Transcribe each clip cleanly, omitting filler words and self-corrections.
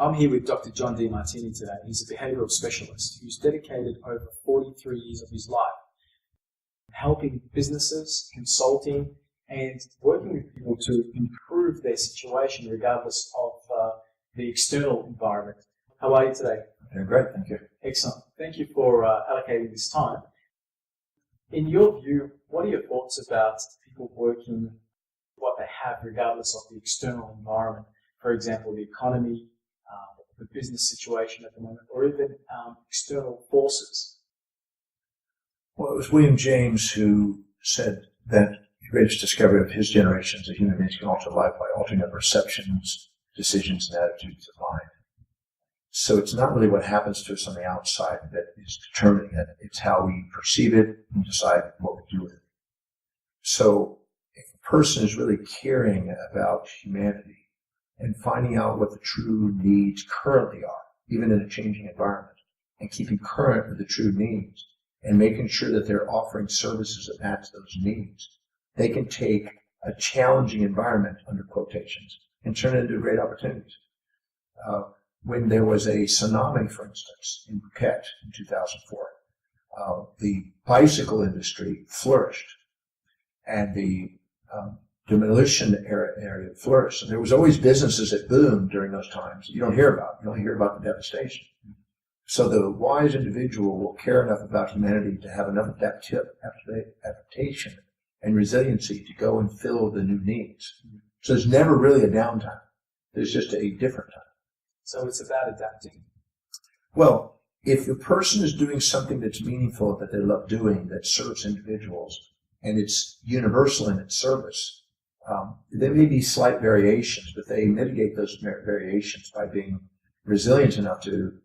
I'm here with Dr. John Demartini today. He's a behavioural specialist who's dedicated over 43 years of his life helping businesses, consulting, and working with people to improve their situation regardless of the external environment. How are you today? Doing great, thank you. Excellent. Thank you for allocating this time. In your view, what are your thoughts about people working what they have regardless of the external environment? For example, the economy, the business situation at the moment, or even external forces? Well, it was William James who said that the greatest discovery of his generation is that human beings can alter life by altering their perceptions, decisions, and attitudes of mind. So it's not really what happens to us on the outside that is determining it. It's how we perceive it and decide what we do with it. So if a person is really caring about humanity and finding out what the true needs currently are, even in a changing environment, and keeping current with the true needs, and making sure that they're offering services that match those needs, they can take a challenging environment, under quotations, and turn it into great opportunities. When there was a tsunami, for instance, in Phuket in 2004, the bicycle industry flourished, and the demolition area flourished. And there was always businesses that boomed during those times. You don't hear about. You only hear about the devastation. So the wise individual will care enough about humanity to have enough adaptation and resiliency to go and fill the new needs. So there's never really a downtime. There's just a different time. So it's about adapting. Well, if the person is doing something that's meaningful, that they love doing, that serves individuals, and it's universal in its service, there may be slight variations, but they mitigate those variations by being resilient enough to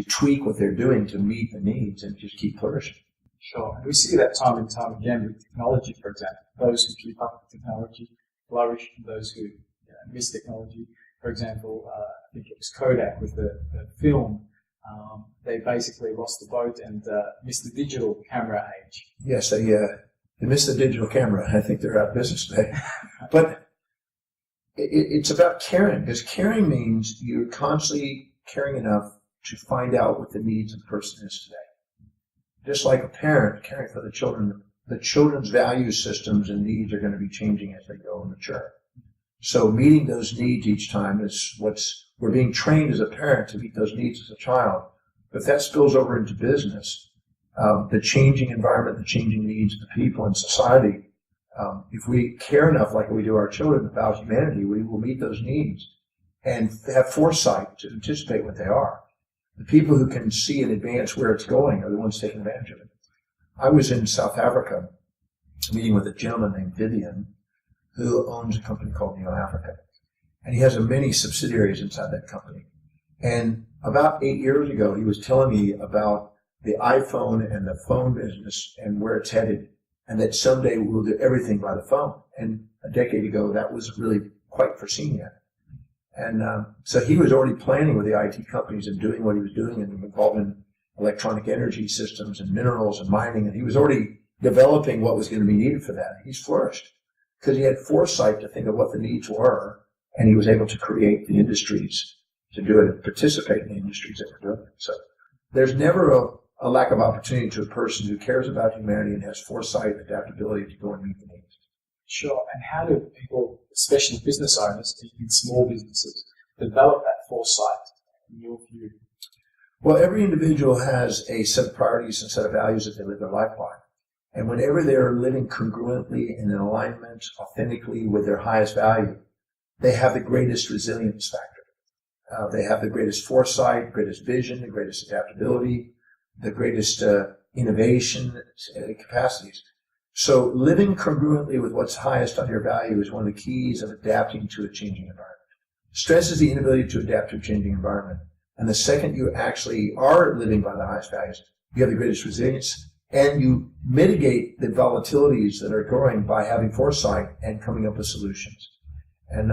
tweak what they're doing to meet the needs and just keep flourishing. Sure. And we see that time and time again with technology, for example. Those who keep up with technology flourish, and those who miss technology. For example, I think it was Kodak with the film. They basically lost the boat and missed the digital camera age. Yes, they missed the digital camera. I think they're out of business today. But it's about caring, because caring means you're constantly caring enough to find out what the needs of the person is today. Just like a parent caring for the children's value systems and needs are going to be changing as they go and mature. So meeting those needs each time is we're being trained as a parent to meet those needs as a child. But that spills over into business. The changing environment, the changing needs of the people in society. If we care enough, like we do our children, about humanity, we will meet those needs and have foresight to anticipate what they are. The people who can see in advance where it's going are the ones taking advantage of it. I was in South Africa meeting with a gentleman named Vivian, who owns a company called Neo Africa. And he has many subsidiaries inside that company. And about 8 years ago, he was telling me about the iPhone and the phone business and where it's headed, and that someday we'll do everything by the phone. And a decade ago, that was really quite foreseen yet. And so he was already planning with the IT companies and doing what he was doing and involved in electronic energy systems and minerals and mining, and he was already developing what was going to be needed for that. He's flourished because he had foresight to think of what the needs were, and he was able to create the industries to do it and participate in the industries that were doing it. So there's never a lack of opportunity to a person who cares about humanity and has foresight and adaptability to go and meet the needs. Sure. And how do people, especially business owners in small businesses, develop that foresight in your view? Well, every individual has a set of priorities and set of values that they live their life by. And whenever they're living congruently and in alignment, authentically with their highest value, they have the greatest resilience factor. They have the greatest foresight, greatest vision, the greatest adaptability, the greatest innovation capacities. So living congruently with what's highest on your value is one of the keys of adapting to a changing environment. Stress is the inability to adapt to a changing environment. And the second you actually are living by the highest values, you have the greatest resilience, and you mitigate the volatilities that are growing by having foresight and coming up with solutions. And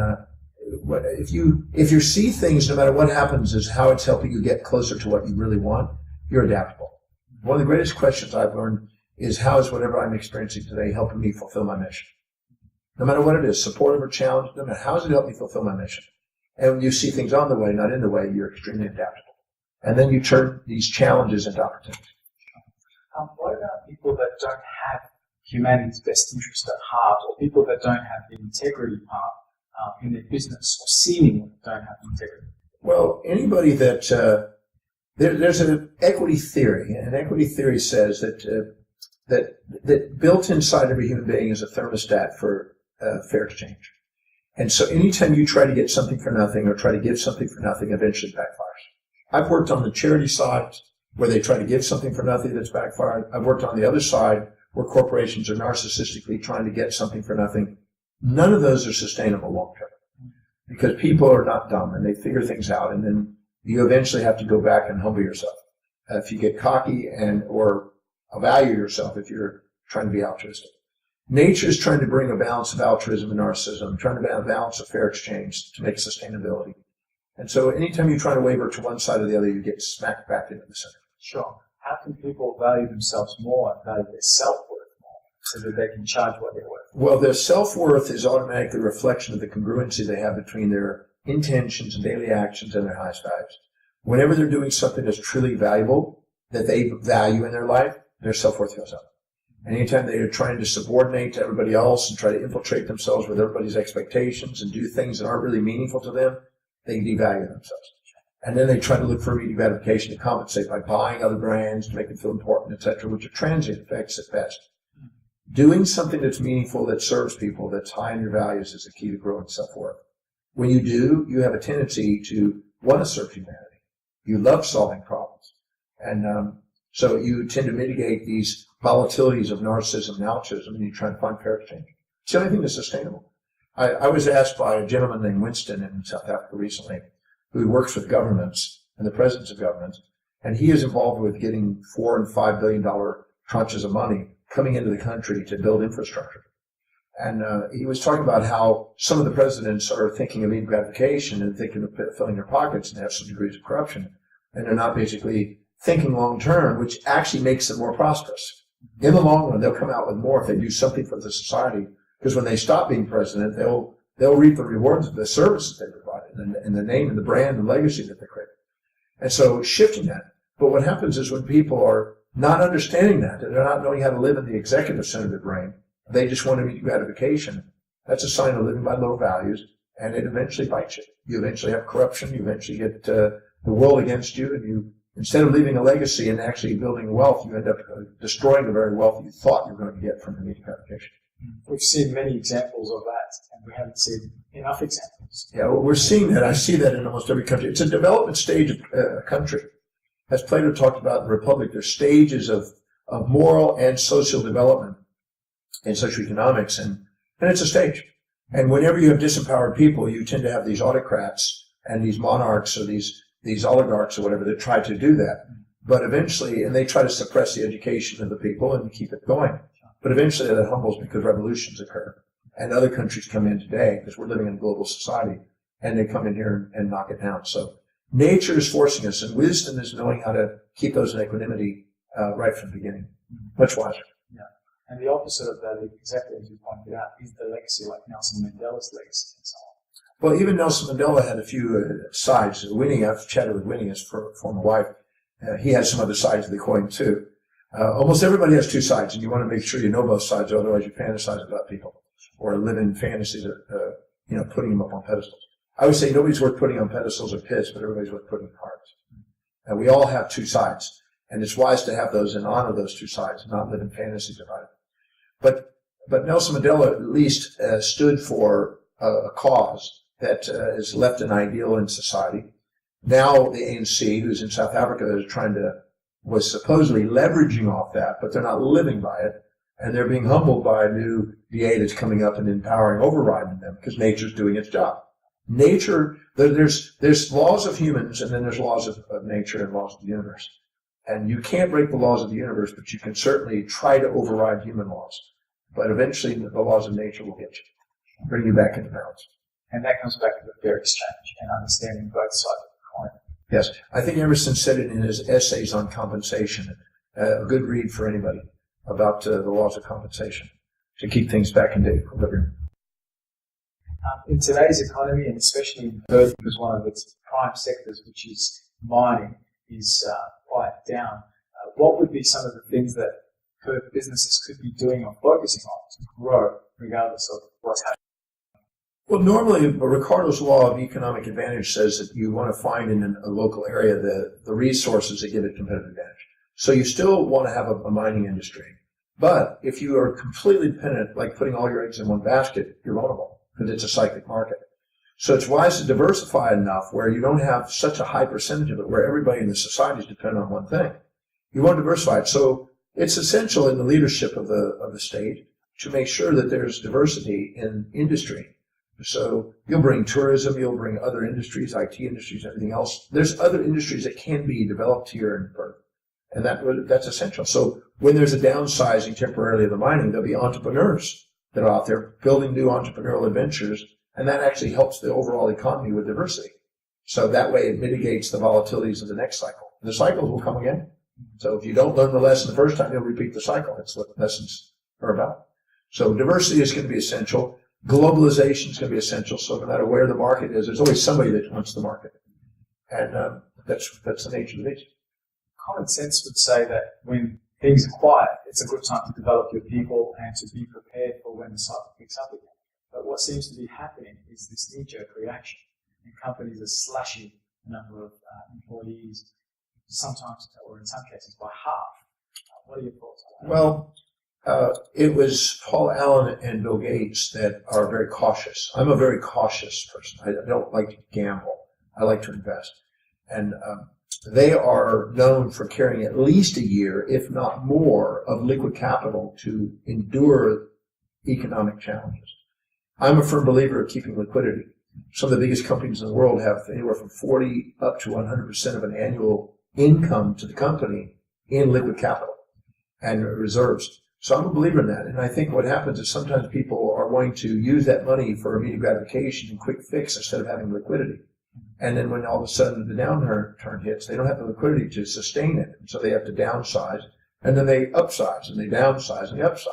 if you see things, no matter what happens, is how it's helping you get closer to what you really want, you're adaptable. One of the greatest questions I've learned is, how is whatever I'm experiencing today helping me fulfill my mission? No matter what it is, supportive or challenging, no matter how does it help me fulfill my mission? And when you see things on the way, not in the way, you're extremely adaptable. And then you turn these challenges into opportunities. What about people that don't have humanity's best interest at heart, or people that don't have the integrity part in their business, or seemingly don't have the integrity? Well, anybody that there's an equity theory, and equity theory says that built inside every human being is a thermostat for fair exchange. And so anytime you try to get something for nothing or try to give something for nothing, eventually backfires. I've worked on the charity side where they try to give something for nothing that's backfired. I've worked on the other side where corporations are narcissistically trying to get something for nothing. None of those are sustainable long term because people are not dumb and they figure things out, and then you eventually have to go back and humble yourself. If you get cocky or value yourself if you're trying to be altruistic. Nature is trying to bring a balance of altruism and narcissism, trying to bring a balance of fair exchange to make sustainability. And so anytime you try to waver to one side or the other, you get smacked back into the center. Sure. How can people value themselves more and value their self-worth more so that they can charge what they're worth? Well, their self-worth is automatically a reflection of the congruency they have between their intentions and daily actions and their highest values. Whenever they're doing something that's truly valuable, that they value in their life, their self-worth goes up. And anytime they are trying to subordinate to everybody else and try to infiltrate themselves with everybody's expectations and do things that aren't really meaningful to them, they devalue themselves. And then they try to look for immediate gratification to compensate by buying other brands to make them feel important, etc., which are transient effects at best. Doing something that's meaningful, that serves people, that's high in your values is the key to growing self-worth. When you do, you have a tendency to want to serve humanity. You love solving problems. And so you tend to mitigate these volatilities of narcissism and altruism, and you try to find fair exchange. It's the only thing that's sustainable. I was asked by a gentleman named Winston in South Africa recently, who works with governments and the presidents of governments, and he is involved with getting $4 and $5 billion tranches of money coming into the country to build infrastructure. And he was talking about how some of the presidents are thinking of immediate gratification and thinking of filling their pockets and have some degrees of corruption, and they're not basically thinking long term, which actually makes them more prosperous. In the long run, they'll come out with more if they do something for the society, because when they stop being president, they'll reap the rewards of the services they provided and the name and the brand and legacy that they created. And so shifting that. But what happens is when people are not understanding that, they're not knowing how to live in the executive center of their brain, they just want immediate gratification. That's a sign of living by low values, and it eventually bites you. You eventually have corruption. You eventually get the world against you, and you, instead of leaving a legacy and actually building wealth, you end up destroying the very wealth you thought you were going to get from immediate gratification. We've seen many examples of that, and we haven't seen enough examples. Yeah, well, we're seeing that. I see that in almost every country. It's a development stage of a country. As Plato talked about in the Republic, there's stages of moral and social development in socioeconomics, and it's a stage. And whenever you have disempowered people, you tend to have these autocrats and these monarchs or these oligarchs or whatever that try to do that. But eventually, and they try to suppress the education of the people and keep it going. But eventually that humbles because revolutions occur. And other countries come in today, because we're living in a global society, and they come in here and knock it down. So nature is forcing us, and wisdom is knowing how to keep those in equanimity right from the beginning. Much wiser. Yeah. And the opposite of that, exactly as you pointed out, is the legacy like Nelson Mandela's legacy and so on. Well, even Nelson Mandela had a few sides. Winnie, I've chatted with Winnie, his former wife. He has some other sides of the coin, too. Almost everybody has two sides, and you want to make sure you know both sides, otherwise you fantasize about people or live in fantasies of, putting them up on pedestals. I would say nobody's worth putting on pedestals or pits, but everybody's worth putting in hearts. And we all have two sides, and it's wise to have those and honor those two sides and not live in fantasies about it. But Nelson Mandela at least stood for a cause that has left an ideal in society. Now the ANC, who's in South Africa, was supposedly leveraging off that, but they're not living by it, and they're being humbled by a new DA that's coming up and empowering, overriding them, because nature's doing its job. Nature, there's laws of humans, and then there's laws of nature and laws of the universe. And you can't break the laws of the universe, but you can certainly try to override human laws. But eventually the laws of nature will get you, bring you back into balance. And that comes back to the fair exchange and understanding both sides of the coin. Yes, I think Emerson said it in his essays on compensation. A good read for anybody about the laws of compensation to keep things back into equilibrium. In today's economy, and especially in Perth, because one of its prime sectors, which is mining, is quite down, what would be some of the things that Perth businesses could be doing or focusing on to grow, regardless of what's happening? Well, normally, Ricardo's law of economic advantage says that you want to find in a local area the resources that give it competitive advantage. So you still want to have a mining industry. But if you are completely dependent, like putting all your eggs in one basket, you're vulnerable because it's a cyclic market. So it's wise to diversify enough where you don't have such a high percentage of it where everybody in the society is dependent on one thing. You want to diversify it. So it's essential in the leadership of the state to make sure that there's diversity in industry. So you'll bring tourism, you'll bring other industries, IT industries, everything else. There's other industries that can be developed here in Perth, and that's essential. So when there's a downsizing temporarily of the mining, there'll be entrepreneurs that are out there building new entrepreneurial adventures, and that actually helps the overall economy with diversity. So that way it mitigates the volatilities of the next cycle. The cycles will come again. So if you don't learn the lesson the first time, you'll repeat the cycle. That's what lessons are about. So diversity is going to be essential. Globalization is going to be essential. So no matter where the market is, there's always somebody that wants the market. And that's the nature of the beast. Common sense would say that when things are quiet, it's a good time to develop your people and to be prepared for when the cycle picks up again. But what seems to be happening is this knee-jerk reaction, and companies are slashing the number of employees, sometimes, or in some cases, by half. What are your thoughts on that? Well, it was Paul Allen and Bill Gates that are very cautious. I'm a very cautious person. I don't like to gamble. I like to invest. And they are known for carrying at least a year, if not more, of liquid capital to endure economic challenges. I'm a firm believer of keeping liquidity. Some of the biggest companies in the world have anywhere from 40 up to 100% of an annual income to the company in liquid capital and reserves. So I'm a believer in that. And I think what happens is sometimes people are wanting to use that money for immediate gratification and quick fix instead of having liquidity. And then when all of a sudden the downturn hits, they don't have the liquidity to sustain it. And so they have to downsize. And then they upsize and they downsize and they upsize.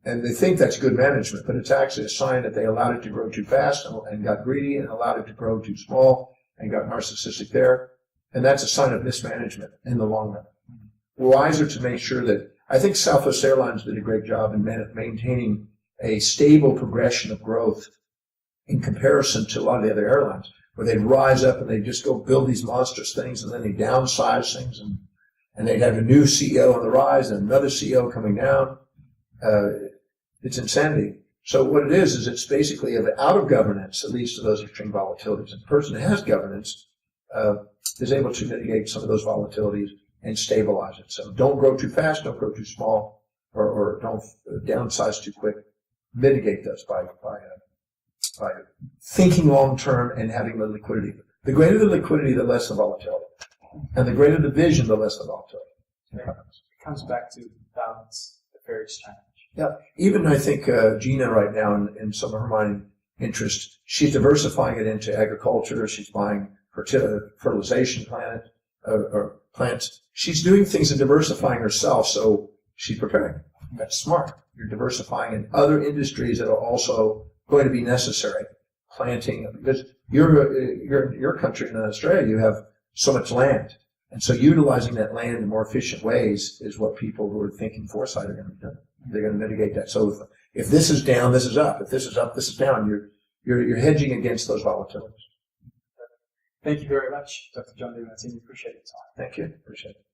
And they think that's good management, but it's actually a sign that they allowed it to grow too fast and got greedy and allowed it to grow too small and got narcissistic there. And that's a sign of mismanagement in the long run. Wiser to make sure that I think Southwest Airlines did a great job in maintaining a stable progression of growth in comparison to a lot of the other airlines, where they'd rise up and they'd just go build these monstrous things and then they downsize things and they'd have a new CEO on the rise and another CEO coming down. It's insanity. So what it is it's basically out of governance that leads to those extreme volatilities. And the person that has governance is able to mitigate some of those volatilities and stabilize it. So don't grow too fast, don't grow too small, or don't downsize too quick. Mitigate those by thinking long term and having the liquidity. The greater the liquidity, the less the volatility. And the greater the vision, the less the volatility. It comes back to balance, the fair exchange. Yeah. Even I think Gina right now in some of her mining interests, she's diversifying it into agriculture. She's buying fertilization plants. She's doing things and diversifying herself, so she's preparing. That's smart. You're diversifying in other industries that are also going to be necessary. Planting, because your country in Australia, you have so much land, and so utilizing that land in more efficient ways is what people who are thinking foresight are going to do. They're going to mitigate that. So if this is down, this is up. If this is up, this is down. You're hedging against those volatilities. Thank you very much, Dr. John DiMartini. Appreciate your time. Thank you. Appreciate it.